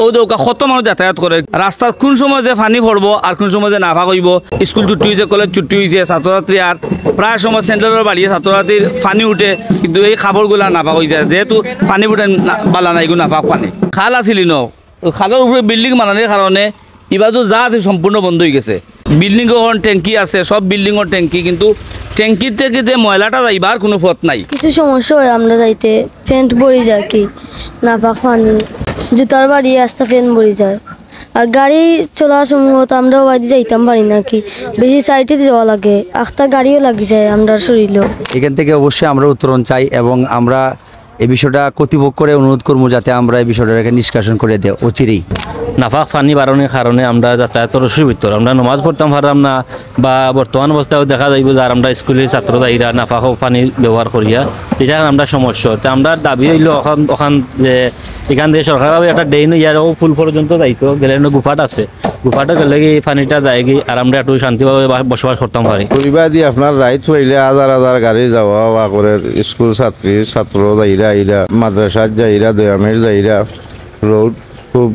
ও দৌকা কত মানুষ যাতায়াত করে রাস্তা কোন সময় যে পানি পড়বো আর কোন সময় যে নাফা হইব স্কুল ছুটি হয়েছে কলেজ ছুটি হয়েছে ছাত্রছাত্রী আর প্রায় সময় সেন্ট্রালের বাড়িয়ে ছাত্রছাত্রীর পানি উঠে কিন্তু এই খাবারগুলা নাফা হয়ে যায় যেহেতু পানি উঠে বালা নাই গো নাফা পানি খাল আসিলি ন খালের উপরে বিল্ডিং বানানোর কারণে এবার তো যা আছে সম্পূর্ণ বন্ধ হয়ে গেছে বিল্ডিংয়ের ট্যাঙ্কি আছে সব বিল্ডিংয়ের ট্যাঙ্কি কিন্তু ট্যাঙ্কির থেকে যে ময়লাটা যাইবার কোনো পথ নাই কিছু সমস্যা হয় আমরা যাইতে ফ্যান্ট ভরি যায় কি নাপাক পানি জুতার বাড়ি আস্তা ফ্যান ভরি যায় আর গাড়ি চলার সময় তো আমরাও বাড়ি যাইতাম পারি না কি বেশি সাইডে যাওয়া লাগে আখতা গাড়িও লাগি যায় আমরা শরীরেও এখান থেকে অবশ্যই আমরা উত্তরণ চাই এবং আমরা এই বিষয়টা কর্তৃপক্ষ করে অনুরোধ করবো যাতে আমরা এই বিষয়টাকে নিষ্কাশন করে দেয় অচিরেই নাফাক পানি বাড়ানোর কারণে আমরা যাতায়াতের অসুবিধা আমরা নমাজ পড়তাম পারলাম না বা বর্তমান অবস্থায় দেখা যাইব যে আমরা স্কুলের ছাত্র দায়ীরা নাফাক পানি ব্যবহার করিয়া এটা আমরা সমস্যা হচ্ছে আমরা দাবি হইল ওখান যে এখান থেকে সরকারভাবে একটা ড্রেন ইয়ারও ফুল পর্যন্ত দায়িত্ব গেলে গুফাট আছে গুফাটা গেলে কি পানিটা দেয় কি আর আমরা একটু শান্তিভাবে বসবাস করতাম পারি পরিবার দিয়ে আপনার রাইট হইলে হাজার হাজার গাড়ি যাওয়া করে স্কুল ছাত্র যাইরা ইরা মাদ্রাসার যাইরা দয়ামের যাইরা রোড খুব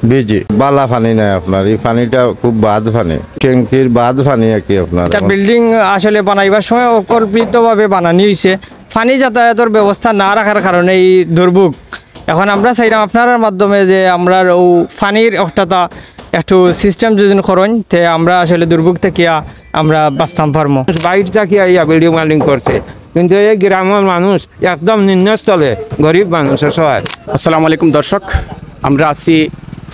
বিজি বালা পানি নাই আপনার এই পানিটা খুব বাদ পানি ট্যাঙ্কির বাদ পানি আর কি আপনার বিল্ডিং আসলে বানাইবার সময় অকল্পিতভাবে বানানি হয়েছে পানি যাতায়াতের ব্যবস্থা না রাখার কারণে এই দুর্ভোগ এখন আমরা চাইলাম আপনার মাধ্যমে যে আমরা ও পানির একটা একটু সিস্টেম যদি করেন তে আমরা আসলে দুর্ভোগ থেকে আমরা বাঁচতাম পারবো বাইরে থেকে বিল্ডিং মাল্ডিং করছে কিন্তু এই গ্রামের মানুষ একদম নিম্নস্থলে গরিব মানুষ সবাই। আসসালামু আলাইকুম দর্শক, আমরা আছি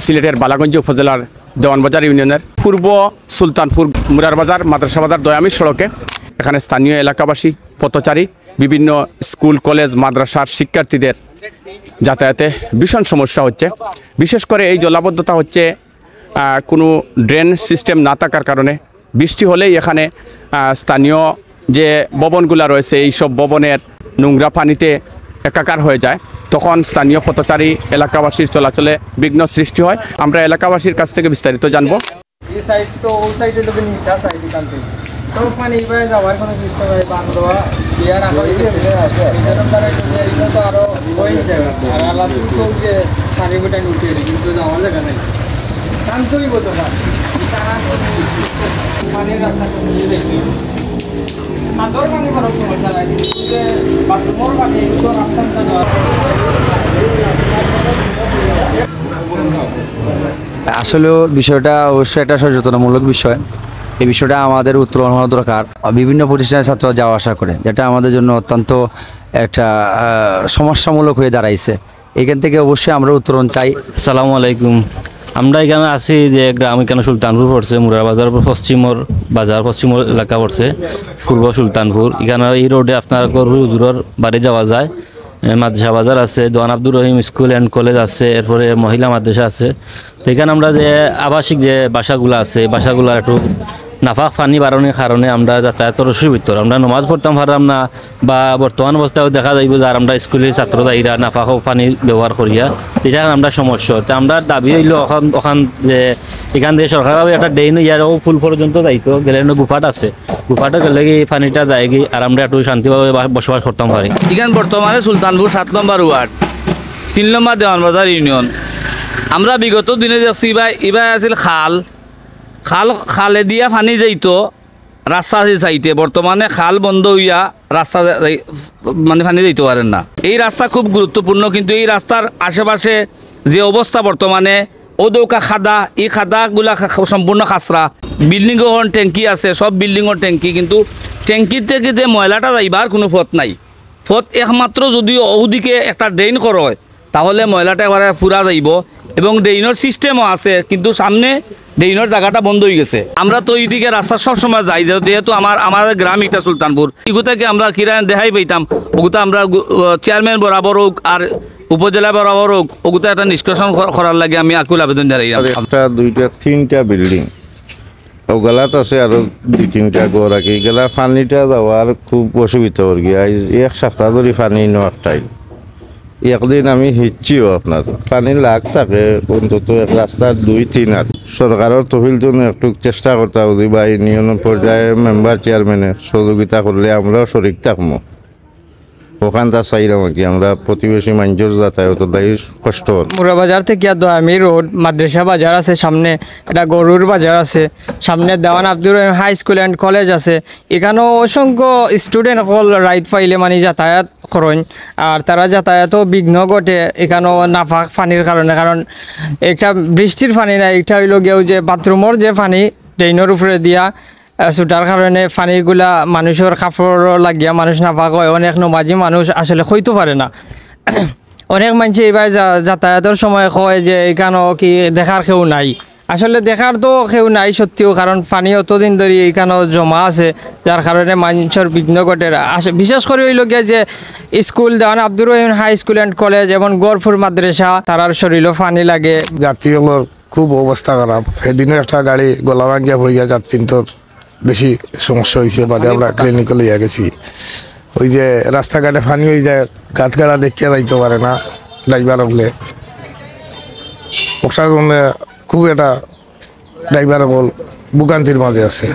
সিলেটের বালাগঞ্জ উপজেলার দেওয়ানবাজার ইউনিয়নের পূর্ব সুলতানপুর মুরার বাজার মাদ্রাসা বাজার দয়ামির সড়কে। এখানে স্থানীয় এলাকাবাসী পথচারী বিভিন্ন স্কুল কলেজ মাদ্রাসার শিক্ষার্থীদের যাতায়াতে ভীষণ সমস্যা হচ্ছে। বিশেষ করে এই জলাবদ্ধতা হচ্ছে কোনো ড্রেন সিস্টেম না থাকার কারণে। বৃষ্টি হলেই এখানে স্থানীয় যে ভবনগুলো রয়েছে এই সব ভবনের নোংরা পানিতে একাকার হয়ে যায়, তখন স্থানীয় পথচারী এলাকাবাসীর চলাচলে বিঘ্ন সৃষ্টি হয়। আমরা এলাকাবাসীর কাছ থেকে বিস্তারিত জানবো। আসলেও বিষয়টা অবশ্যই একটা সচেতনামূলক বিষয়। এই বিষয়টা আমাদের উত্তোলন হওয়া দরকার। বিভিন্ন প্রতিষ্ঠানের ছাত্র যাওয়া আসা করে, যেটা আমাদের জন্য অত্যন্ত একটা সমস্যামূলক হয়ে দাঁড়াইছে। এখান থেকে অবশ্যই আমরা উত্তরণ চাই। আসসালামু আলাইকুম। আমরা এখানে আছি যে গ্রাম এখানে সুলতানপুর পড়ছে, মুরার বাজার পশ্চিমর বাজার পশ্চিমর এলাকা পড়ছে পূর্ব সুলতানপুর। এখানে এই রোডে আপনার হুজুরের বাড়ি যাওয়া যায়। মাদ্রাসা বাজার আছে, দোয়ান Abdur Rahim school and college আছে, এরপরে মহিলা মাদ্রাসা আছে। তো এখানে আমরা যে আবাসিক যে বাসাগুলো আছে, বাসাগুলোর একটু নাফাক পানি বাড়ানোর কারণে আমরা যাতায়াতের অসুবিধা আমরা নমাজ পড়তাম পারলাম না বা বর্তমান অবস্থায় দেখা যাইব যে আমরা স্কুলের ছাত্র দায়ীরা নাফাক পানি ব্যবহার করিয়া এটা আমরা সমস্যা হচ্ছে। আমরা দাবি হইল ওখান যে এখান থেকে সরকারভাবে একটা ড্রেন ইয়ারও ফুল পর্যন্ত দায়িত্ব গেলে গুফাট আছে গুফাটা গেলে কি পানিটা দেয় কি আর আমরা একটু শান্তিভাবে বসবাস করতাম পারি। এখানে বর্তমানে সুলতানপুর 7 নম্বর ওয়ার্ড 3 নম্বর দেওয়ানবাজার ইউনিয়ন। আমরা বিগত দিনে দেখছি এবার আছিল খালে দিয়া পানি যাইতো রাস্তা আছে সাইটে, বর্তমানে খাল বন্ধ হইয়া রাস্তা মানে পানি যাইতে পারেন না। এই রাস্তা খুব গুরুত্বপূর্ণ, কিন্তু এই রাস্তার আশেপাশে যে অবস্থা বর্তমানে ওদৌকা খাদা, এই খাদাগুলা সম্পূর্ণ খাসরা। বিল্ডিংয়ের ট্যাঙ্কি আছে, সব বিল্ডিংয়ের ট্যাঙ্কি, কিন্তু ট্যাঙ্কির থেকে যে ময়লাটা যাইবার কোনো পথ নাই। পথ একমাত্র যদি ওদিকে একটা ড্রেন করা হয় তাহলে ময়লাটা এবারে পুরা যাইব এবং ড্রেইনের সিস্টেমও আছে, কিন্তু সামনে ড্রেইনের জায়গাটা বন্ধ হয়ে গেছে। আমরা তো এইদিকে রাস্তা সবসময় যাই, যেহেতু আমাদের গ্রাম এটা সুলতানপুর, এগু থেকে আমরা কিরা দেখাই পাইতাম ওগুলো আমরা চেয়ারম্যান বরাবর হোক আর উপজেলা বরাবর হোক ওগুলো একটা নিষ্কাশন করার লাগে আমি আকুল আবেদন জানাই। একটা দুইটা তিনটা বিল্ডিং ওগুলাত আছে আরো 2-3টা ঘর আর কি, এগুলা পানিটা যাওয়ার খুব অসুবিধা ওর গিয়া। এক সপ্তাহ ধরে পানি নেওয়ারটাই একদিন আমি হিচ্ছিও আপনার পানি লাগ থাকে অন্তত এক রাস্তার 2-3 হাত। সরকারের তহবিল জন্য একটু চেষ্টা করতে হবে বা ইউনিয়ন পর্যায়ে মেম্বার চেয়ারম্যানের সহযোগিতা করলে আমরাও শরিক থাকবো। ওখানটা চাইলাম আর কি আমরা প্রতিবেশী মানুষের যাতায়াত কষ্ট হয়। মুরা বাজার থেকে দয়ামি রোড মাদ্রাসা বাজার আছে, সামনে এটা গরুর বাজার আছে, সামনে দেওয়ান Abdur Rahim high school and college আছে। এখানেও অসংখ্য স্টুডেন্ট সকল রাইট পাইলে মানে যাতায়াত করেন, আর তারা যাতায়াতও বিঘ্ন ঘটে এখানেও নাফাক পানির কারণে। কারণ একটা বৃষ্টির পানি না, এটা হইল গিয়েও যে বাথরুমের যে পানি ড্রেনের উপরে দিয়া ছুটার কারণে পানিগুলা মানুষের কাপড় লাগিয়া মানুষ নাপাক হয়। অনেক নমাজি মানুষ আসলে হইতে পারে না। অনেক মানুষ এইবার যাতায়াতের সময় কয় যে এখানেও কি দেখার কেউ নাই। আসলে দেখার তো কেউ নাই সত্যিও, কারণ পানি অতদিন ধরে এখানেও জমা আছে, যার কারণে মানুষের বিঘ্ন ঘটে। বিশেষ করে হইল গিয়ে যে school Dewan Abdur Rahim high school and college এবং গড়পুর মাদ্রাসা, তারার শরীরও পানি লাগে। যাত্রীগুলোর খুব অবস্থা খারাপ। সেদিনও একটা গাড়ি গলা ভাঙ্গিয়া পড়িয়া যাত্রীর তো বেশি সমস্যা হয়েছে, বাদে আমরা ক্লিনিকে লইয়া গেছি। ওই যে রাস্তাঘাটে পানি হয়ে যায়, গাছ গাড়া দেখিয়া যাইতে পারে না ড্রাইভার হলে। ওটার জন্য খুব একটা ড্রাইভার ভোগান্তির মাঝে আছে।